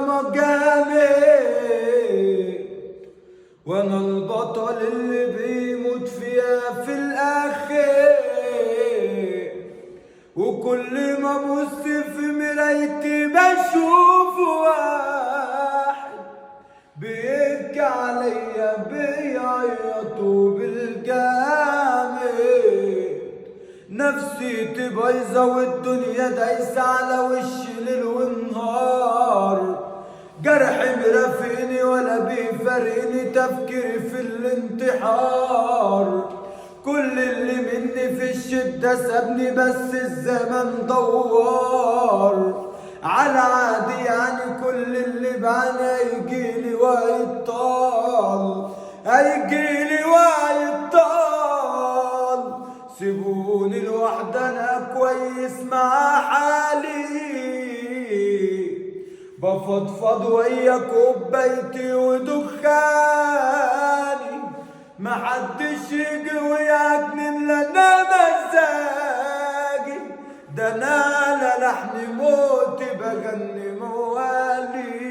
مقامي، وانا البطل اللي بيموت فيها في الاخر. وكل ما ابص في مرايتي بشوف واحد بيبكي عليا بيعيطوا بالجامد. نفسيتي بايظة والدنيا دايسة على وشي ليل ونهار. جرحي مرافقني ولا بيفارقني تفكيري في الانتحار. كل اللي مني في الشدة سابني بس الزمن دوار. على عادي يعني كل اللي بعنا هيجيلي وهيطال، هيجيلي وهيطال. سيبوني لوحدي انا كويس مع حالي، بفضفض ويا كوبايتي ودخاني. محدش يجي ويعجنن لنا مزاجي، ده انا على لحن موتي بغني موالي.